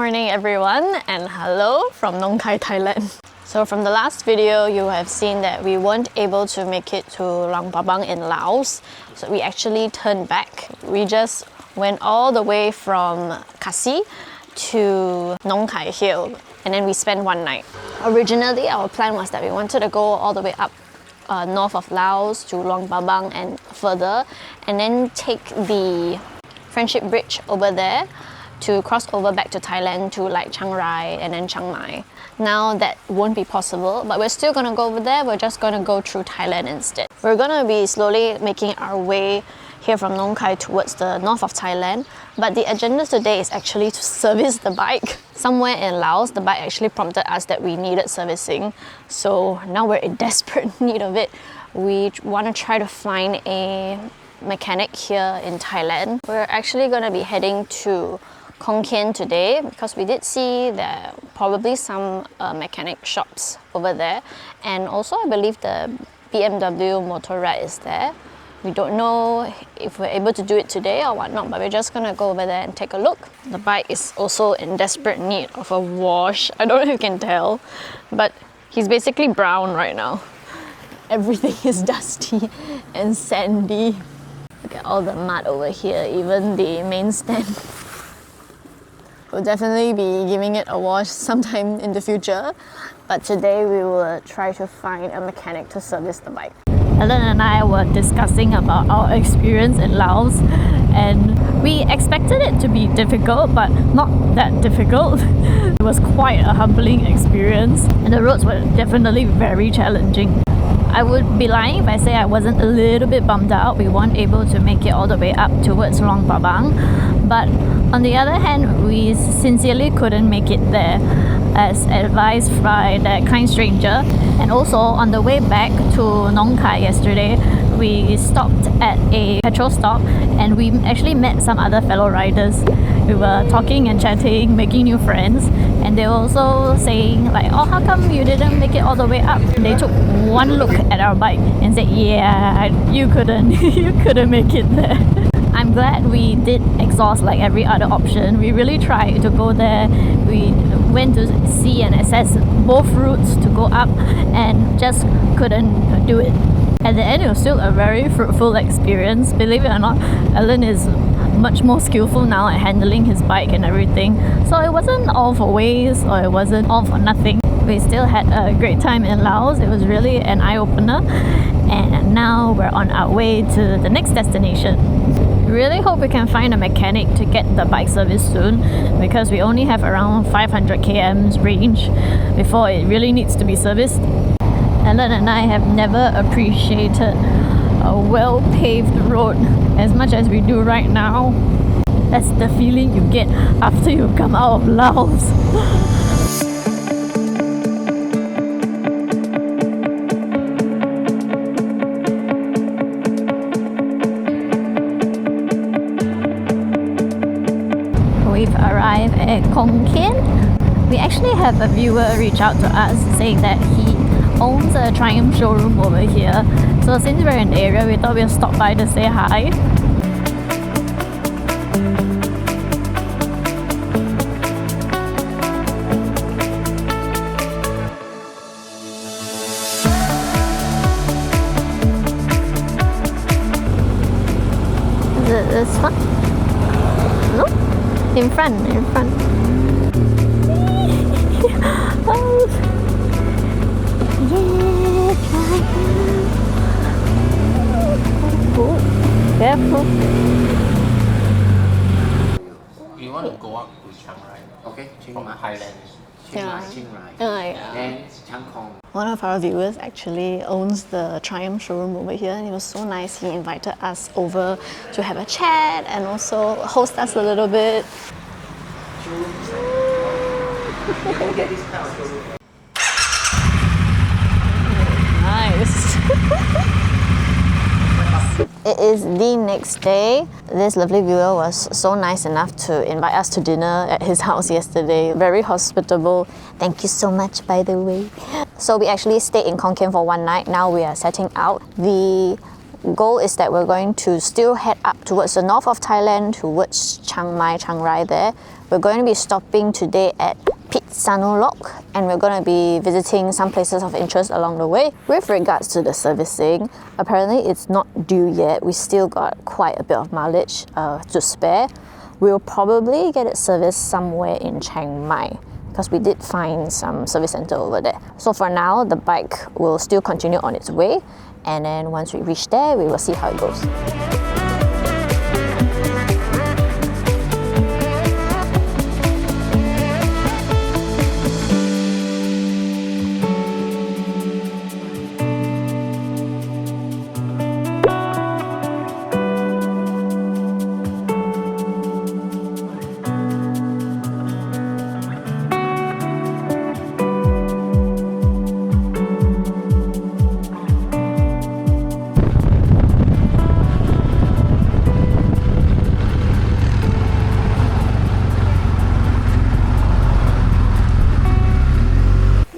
morning everyone, and hello from Nong Khai, Thailand. So from the last video, you have seen that we weren't able to make it to Luang Prabang in Laos. So we actually turned back. We just went all the way from Khasi to Nong Khai Hill, and then we spent one night. Originally, our plan was that we wanted to go all the way up north of Laos to Luang Prabang and further, and then take the Friendship Bridge over there to cross over back to Thailand to like Chiang Rai and then Chiang Mai. Now that won't be possible, but we're still gonna go over there. We're just gonna go through Thailand instead. We're gonna be slowly making our way here from Nong Khai towards the north of Thailand, but the agenda today is actually to service the bike. Somewhere in Laos, the bike actually prompted us that we needed servicing, so now we're in desperate need of it. We want to try to find a mechanic here in Thailand. We're actually going to be heading to Khon Kaen today because we did see there probably some mechanic shops over there, and also I believe the BMW Motorrad is there. We don't know if we're able to do it today or whatnot, but we're just gonna go over there and take a look. The bike is also in desperate need of a wash. I don't know if you can tell, but he's basically brown right now. Everything is dusty and sandy. Look at all the mud over here, even the main stand. We'll definitely be giving it a wash sometime in the future, but today we will try to find a mechanic to service the bike. Ellen and I were discussing about our experience in Laos, and we expected it to be difficult, but not that difficult. It was quite a humbling experience, and the roads were definitely very challenging. I would be lying if I say I wasn't a little bit bummed out we weren't able to make it all the way up towards Luang Prabang, but on the other hand, we sincerely couldn't make it there, as advised by that kind stranger. And also on the way back to Nong Khai yesterday, we stopped at a petrol stop and we actually met some other fellow riders. We were talking and chatting, making new friends, and they were also saying like, oh, how come you didn't make it all the way up? And they took one look at our bike and said, yeah, you couldn't make it there. I'm glad we did exhaust like every other option. We really tried to go there. We went to see and assess both routes to go up and just couldn't do it. At the end, it was still a very fruitful experience. Believe it or not, Ellen is much more skillful now at handling his bike and everything. So it wasn't all for waste or it wasn't all for nothing. We still had a great time in Laos. It was really an eye-opener. And now we're on our way to the next destination. Really hope we can find a mechanic to get the bike serviced soon, because we only have around 500 km's range before it really needs to be serviced. Ellen and I have never appreciated a well-paved road as much as we do right now. That's the feeling you get after you come out of Laos. We've arrived at Khon Kaen. We actually have a viewer reach out to us saying that he owns a Triumph showroom over here. So since we're in the area, we thought we'll stop by to say hi. Is it this one? No? In front. Oh, careful. We want to go up to Chiang Rai, okay? From Thailand. Chiang Rai. Yeah. Then Chiang Khong. One of our viewers actually owns the Triumph showroom over here, and it was so nice. He invited us over to have a chat and also host us a little bit. Nice. It is the next day. This lovely viewer was so nice enough to invite us to dinner at his house yesterday. Very hospitable. Thank you so much, by the way. So we actually stayed in Khon Kaen for one night. Now we are setting out. The goal is that we're going to still head up towards the north of Thailand, towards Chiang Mai, Chiang Rai there. We're going to be stopping today at Pit Sanulok, and we're going to be visiting some places of interest along the way. With regards to the servicing, apparently it's not due yet. We still got quite a bit of mileage to spare. We'll probably get it serviced somewhere in Chiang Mai, because we did find some service center over there. So for now, the bike will still continue on its way, and then once we reach there, we will see how it goes.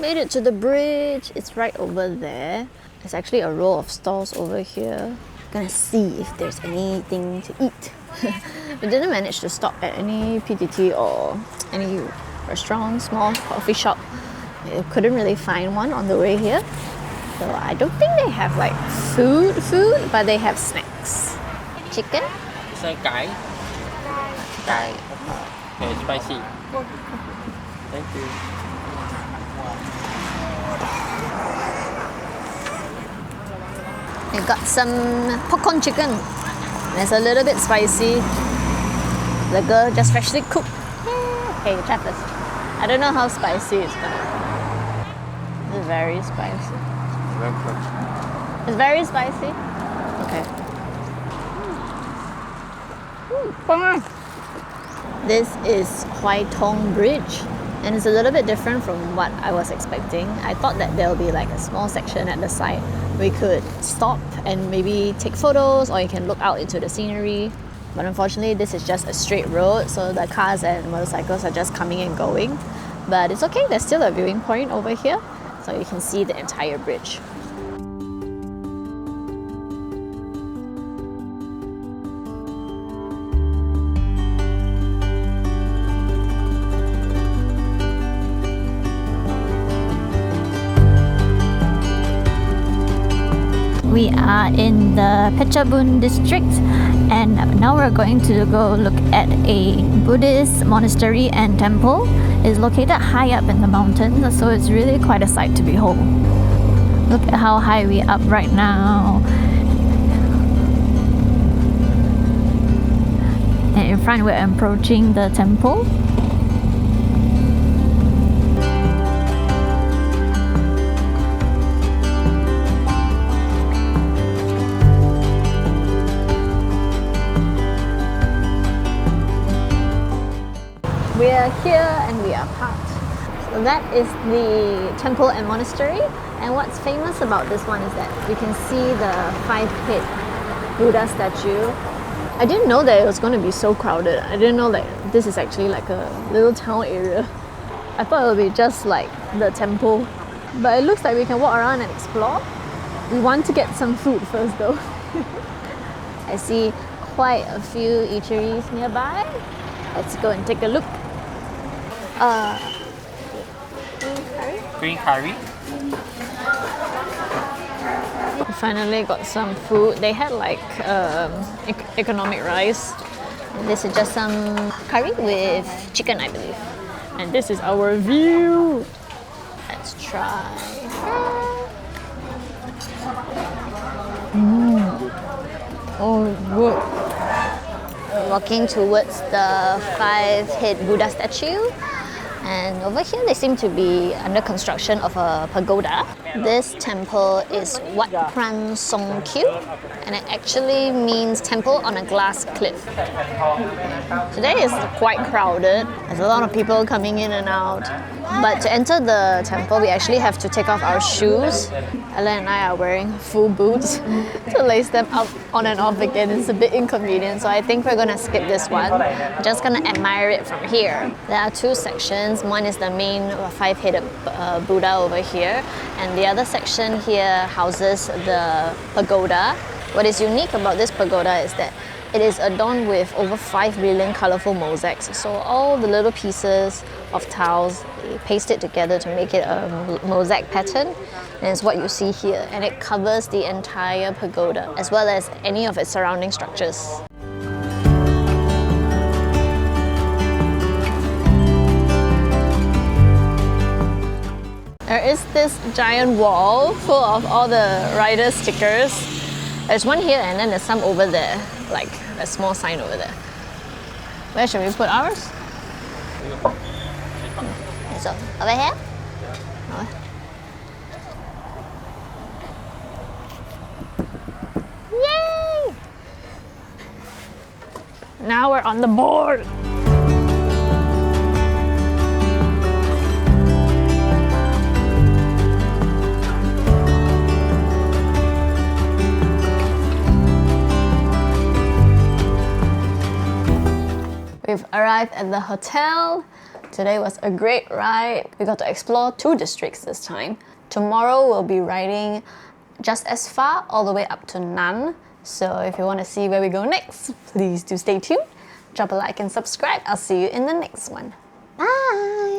Made it to the bridge. It's right over there. There's actually a row of stalls over here. Gonna see if there's anything to eat. We didn't manage to stop at any PTT or any restaurant, small coffee shop. We couldn't really find one on the way here. So I don't think they have like food, but they have snacks. Chicken? It's a Kaew. Kaew. Okay, spicy. Thank you. I got some popcorn chicken. It's a little bit spicy. The girl just freshly cooked. Okay, try first. I don't know how spicy it's gonna be. It's very spicy. It's very spicy. Okay. This is Huai Tong Bridge, and it's a little bit different from what I was expecting. I thought that there'll be like a small section at the side we could stop and maybe take photos, or you can look out into the scenery. But unfortunately, this is just a straight road, so the cars and motorcycles are just coming and going. But it's okay, there's still a viewing point over here, so you can see the entire bridge. We are in the Phetchabun district, and now we're going to go look at a Buddhist monastery and temple. It's located high up in the mountains, so it's really quite a sight to behold. Look at how high we are up right now. And in front we're approaching the temple. We are here and we are parked. So that is the temple and monastery. And what's famous about this one is that we can see the 5-head Buddha statue. I didn't know that it was going to be so crowded. I didn't know that this is actually like a little town area. I thought it would be just like the temple. But it looks like we can walk around and explore. We want to get some food first though. I see quite a few eateries nearby. Let's go and take a look. Green curry. We finally got some food. They had like economic rice. This is just some curry with chicken, I believe. And this is our view. Let's try. Oh, good. Walking towards the 5-head Buddha statue. And over here they seem to be under construction of a pagoda. This temple is Wat Pran Song Kyu, and it actually means temple on a glass cliff. Today is quite crowded. There's a lot of people coming in and out. But to enter the temple, we actually have to take off our shoes. Ella and I are wearing full boots to lace them up on and off again. It's a bit inconvenient, so I think we're gonna skip this one. We're just gonna admire it from here. There are two sections. One is the main 5-headed Buddha over here, and the other section here houses the pagoda. What is unique about this pagoda is that it is adorned with over 5 billion colorful mosaics. So all the little pieces of tiles, they paste it together to make it a mosaic pattern. And it's what you see here. And it covers the entire pagoda, as well as any of its surrounding structures. There is this giant wall full of all the rider stickers. There's one here and then there's some over there, like a small sign over there. Where should we put ours? So, over here? Over. Yay! Now we're on the board! We've arrived at the hotel. Today was a great ride. We got to explore 2 districts this time. Tomorrow we'll be riding just as far all the way up to Nan. So if you want to see where we go next, please do stay tuned. Drop a like and subscribe. I'll see you in the next one. Bye!